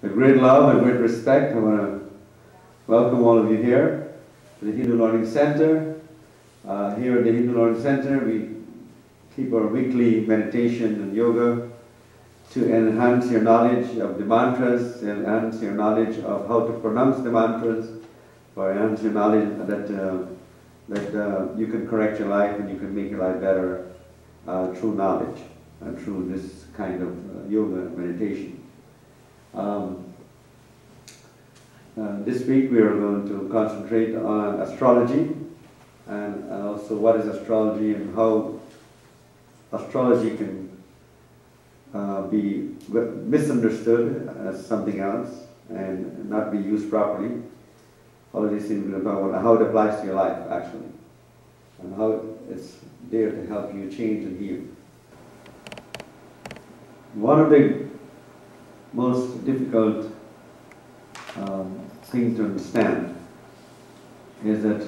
With great love and great respect, I want to welcome all of you here to the Heendu Learning Center. Here at the Heendu Learning Center, we keep our weekly meditation and yoga to enhance your knowledge of the mantras, enhance your knowledge of how to pronounce the mantras, or enhance your knowledge that you can correct your life and you can make your life better through knowledge and through this kind of yoga and meditation. This week we are going to concentrate on astrology and also what is astrology and how astrology can be misunderstood as something else and not be used properly. All of these things we're going to talk about how it applies to your life actually and how it's there to help you change and heal. One of the most difficult thing to understand is that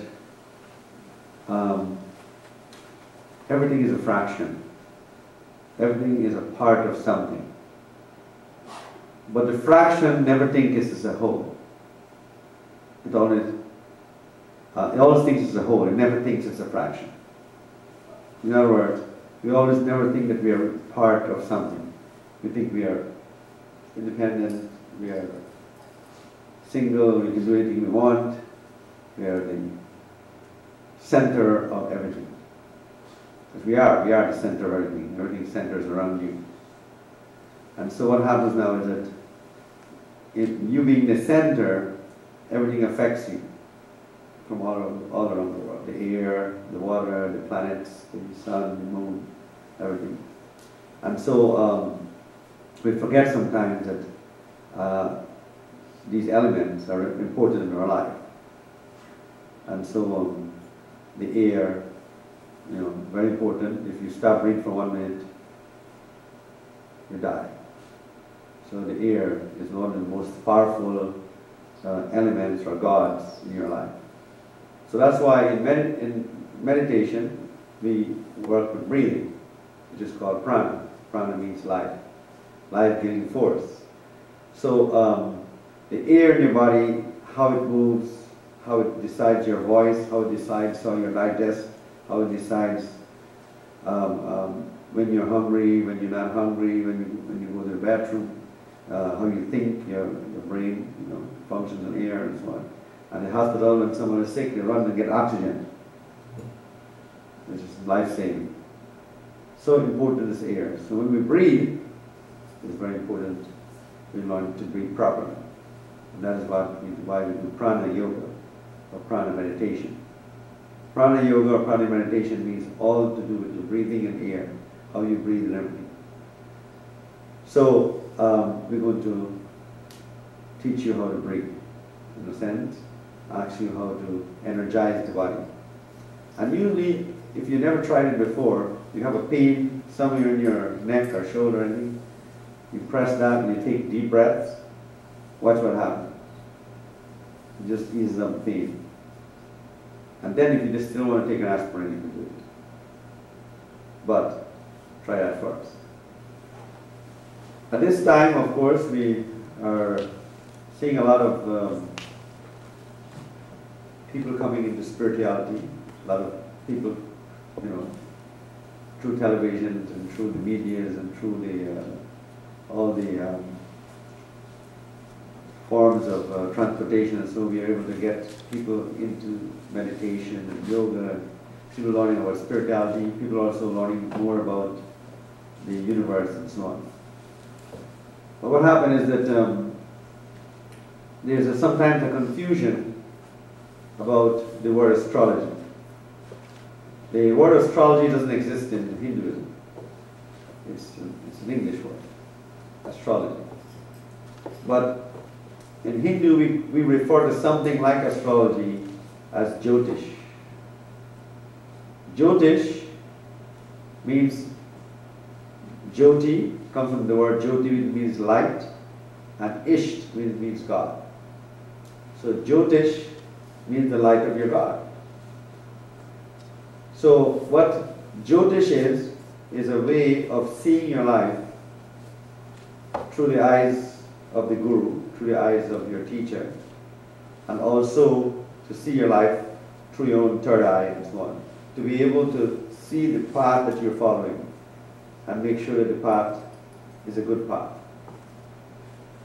everything is a fraction. Everything is a part of something. But the fraction never thinks it's a whole. It always thinks it's a whole. It never thinks it's a fraction. In other words, we always never think that we are part of something. We think we are independent, we are single, we can do anything we want, we are the center of everything. Because we are the center of everything. Everything centers around you. And so what happens now is that in you being the center, everything affects you from all around the world. The air, the water, the planets, the sun, the moon, everything. And so we forget sometimes that these elements are important in our life. And so the air, very important. If you stop breathing for 1 minute, you die. So the air is one of the most powerful elements or gods in your life. So that's why in meditation we work with breathing, which is called prana. Prana means life, life-giving force. So the air in your body, how it moves, how it decides your voice, how it decides how you digest, how it decides when you're hungry, when you're not hungry, when you go to the bathroom, how you think, your brain functions on air and so on. And in the hospital, when someone is sick, they run and get oxygen, which is life-saving. So important is air. So when we breathe, it's very important we learn to breathe properly. And that is why we do prana yoga or prana meditation. Prana yoga or prana meditation means all to do with the breathing and air, how you breathe and everything. So we're going to teach you how to breathe, in a sense, ask you how to energize the body. And usually, if you never tried it before, you have a pain somewhere in your neck or shoulder or anything, you press that and you take deep breaths, watch what happens. It just eases up the pain. And then if you just still want to take an aspirin, you can do it. But try that first. At this time, of course, we are seeing a lot of people coming into spirituality, a lot of people, through television and through the medias and through all the forms of transportation, and so we are able to get people into meditation and yoga, people learning about spirituality, people also learning more about the universe and so on. But what happened is that there's sometimes a confusion about the word astrology. The word astrology doesn't exist in Hinduism. It's an English word, astrology. But in Hindu, we refer to something like astrology as Jyotish. Jyotish means Jyoti, comes from the word Jyoti, which means light, and Isht, which means God. So Jyotish means the light of your God. So what Jyotish is a way of seeing your life through the eyes of the Guru, through the eyes of your teacher, and also to see your life through your own third eye and so on. To be able to see the path that you're following and make sure that the path is a good path.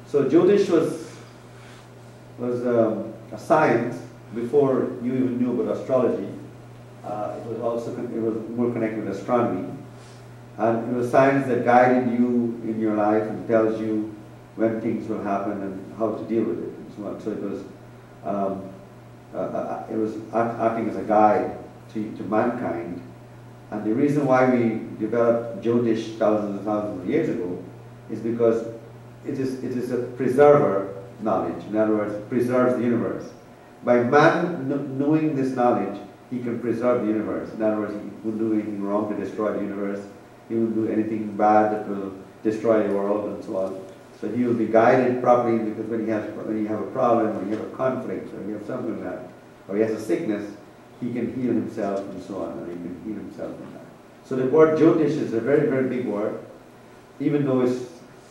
So Jyotish was a science before you even knew about astrology. It was more connected with astronomy, and it was science that guided you in your life and tells you when things will happen and how to deal with it and so on. So it was acting as a guide to mankind. And the reason why we developed Jyotish thousands and thousands of years ago is because it is a preserver knowledge. In other words, it preserves the universe. By man knowing this knowledge, he can preserve the universe. In other words, he won't do anything wrong to destroy the universe. He won't do anything bad that will destroy the world and so on. So he will be guided properly, because when you have a problem, when you have a conflict, or you have something like that, or he has a sickness, he can heal himself and so on, and he can heal himself from that. So the word Jyotish is a very, very big word. Even though it's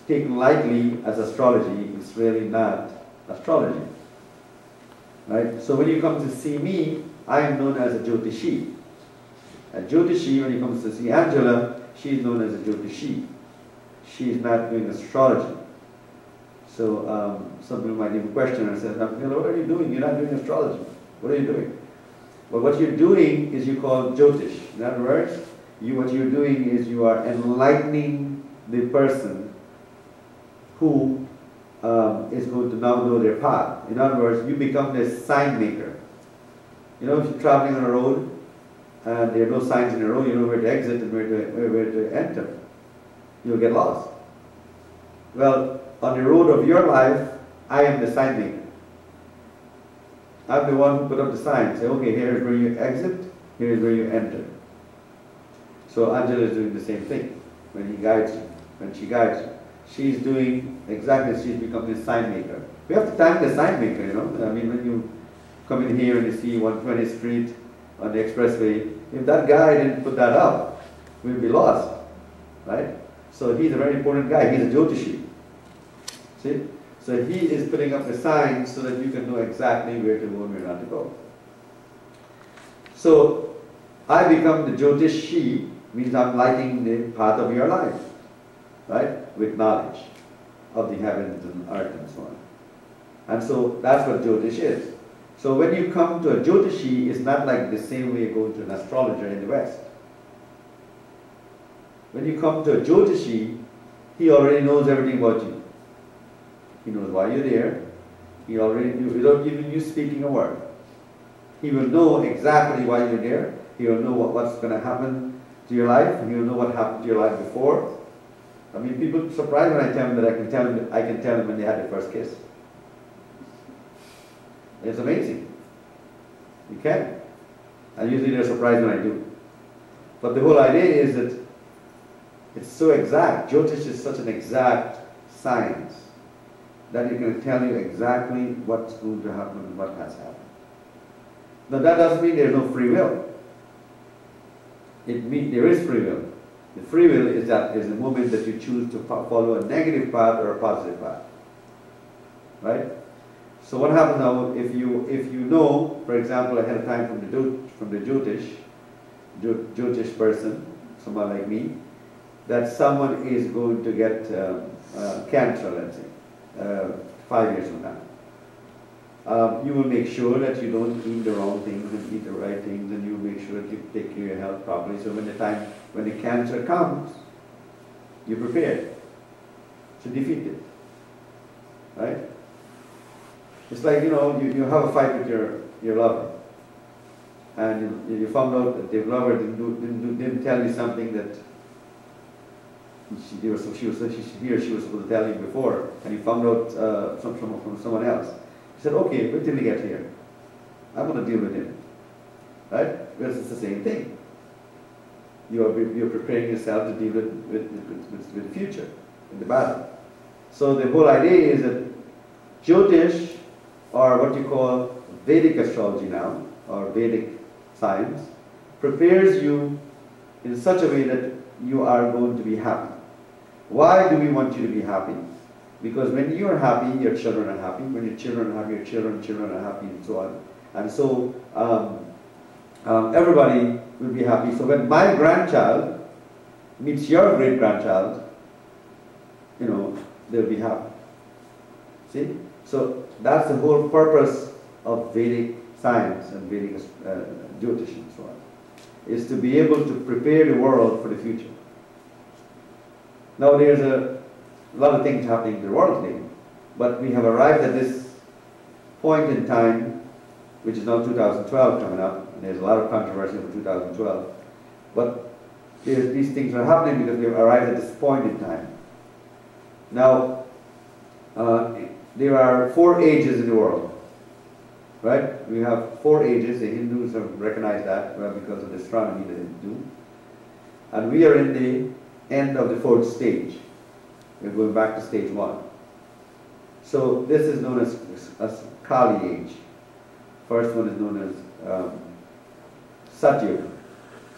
taken lightly as astrology, it's really not astrology. Right? So when you come to see me, I am known as a Jyotishi. A Jyotishi, when you come to see Angela, she is known as a Jyotishi. She is not doing astrology. So some people might even question her and say, what are you doing? You're not doing astrology. What are you doing? Well, what you're doing is you call Jyotish. In other words, what you're doing is you are enlightening the person who is going to now know their path. In other words, you become the sign maker. You know, if you're traveling on a road and there are no signs in the road, you know where to exit and where to enter. You'll get lost. Well, on the road of your life, I am the sign maker. I'm the one who put up the sign. Say, okay, here's where you exit, here's where you enter. So Angela is doing the same thing when he guides you, when she guides you. She's doing exactly, she's become the sign maker. We have to thank the sign maker, you know. I mean, when you come in here and you see 120th Street on the expressway, if that guy didn't put that up, we'll be lost, right? So he's a very important guy. He's a Jyotishi. See? So he is putting up the signs so that you can know exactly where to go and where not to go. So I become the Jyotishi, means I'm lighting the path of your life, right? With knowledge of the heavens and earth and so on. And so that's what Jyotish is. So when you come to a Jyotishi, it's not like the same way you go to an astrologer in the West. When you come to a Jyotishi, he already knows everything about you. He knows why you're there. He already knew, without even you speaking a word. He will know exactly why you're there. He will know what's going to happen to your life. He will know what happened to your life before. I mean, people are surprised when I tell them that I can tell them when they had their first kiss. It's amazing. You can. And usually they're surprised when I do. But the whole idea is that it's so exact. Jyotish is such an exact science that it can tell you exactly what's going to happen and what has happened. Now that doesn't mean there's no free will. It means there is free will. The free will is the moment that you choose to follow a negative path or a positive path. Right? So what happens now if you know, for example, ahead of time from the Jyotish person, someone like me, that someone is going to get cancer, let's say, 5 years from now. You will make sure that you don't eat the wrong things and eat the right things, and you will make sure that you take care of your health properly. So when the cancer comes, you're prepared to defeat it. Right? It's like, you know, you have a fight with your lover, and you found out that the lover didn't tell you something that he or she was supposed to tell you before, and you found out from someone else. He said, okay, wait till we get here. I'm going to deal with him. Right? Because it's the same thing. You're preparing yourself to deal with the future, in the battle. So the whole idea is that Jyotish, or what you call Vedic astrology now, or Vedic science, prepares you in such a way that you are going to be happy. Why do we want you to be happy? Because when you are happy, your children are happy. When your children are happy, your children are happy, and so on. And so everybody will be happy. So when my grandchild meets your great-grandchild, you know, they'll be happy. See? So that's the whole purpose of Vedic science and Vedic Jyotishi and so on, is to be able to prepare the world for the future. Now there's a lot of things happening in the world today, but we have arrived at this point in time, which is now 2012 coming up, and there's a lot of controversy over 2012, but these things are happening because we've arrived at this point in time. Now, there are 4 ages in the world, right? We have 4 ages. The Hindus have recognized that because of the astronomy that they do. And we are in the end of the 4th stage. We're going back to stage 1. So this is known as Kali age. First one is known as Satya.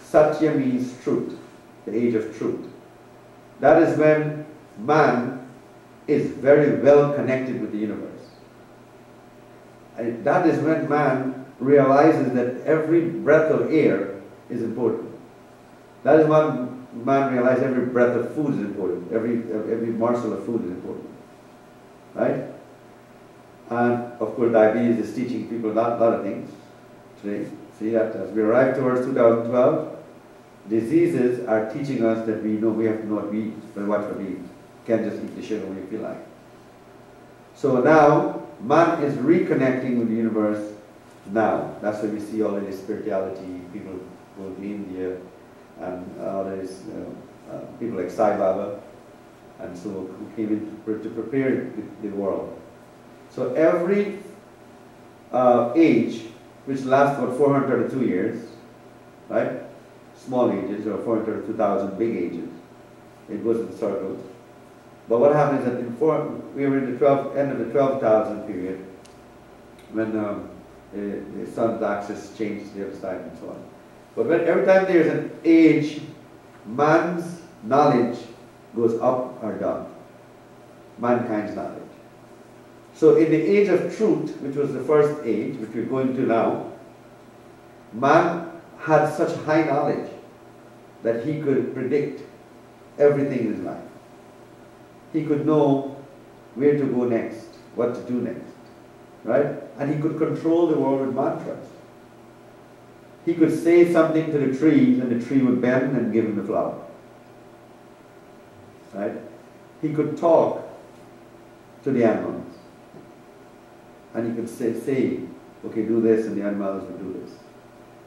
Satya means truth, the age of truth. That is when man is very well connected with the universe. And that is when man realizes that every breath of air is important. That is when man realizes every breath of food is important. Every morsel of food is important. Right? And of course diabetes is teaching people a lot of things today. See that as we arrive towards 2012, diseases are teaching us that we have to know what we eat, but what we eat. Can't just eat the sugar when you feel like. So now, man is reconnecting with the universe now. That's why we see all of this spirituality, people go to India, and all of this, people like Sai Baba, and so who came in to prepare the world. So every age, which lasts about 432 years, right? Small ages, or 432,000 big ages. It goes in circles. But what happens is that we were in the end of the 12,000 period, when the sun's axis changed to the other side and so on. But every time there's an age, man's knowledge goes up or down. Mankind's knowledge. So in the age of truth, which was the first age, which we're going to now, man had such high knowledge that he could predict everything in his life. He could know where to go next, what to do next, right? And he could control the world with mantras. He could say something to the trees and the tree would bend and give him the flower, right? He could talk to the animals and he could say, okay, do this, and the animals would do this.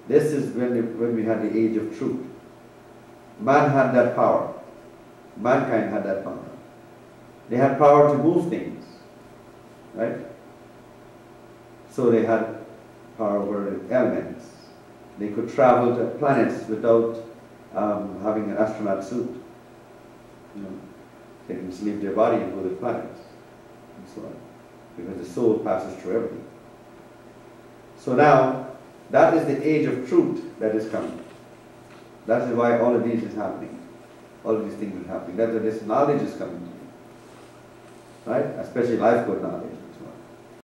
This is when we had the age of truth. Man had that power. Mankind had that power. They had power to move things, right? So they had power over the elements. They could travel to planets without having an astronaut suit. You know, they can just leave their body and go to the planets, and so on, because the soul passes through everything. So now, that is the age of truth that is coming. That is why all of these is happening. All of these things are happening. That's why this knowledge is coming to you. Right? Especially life code knowledge.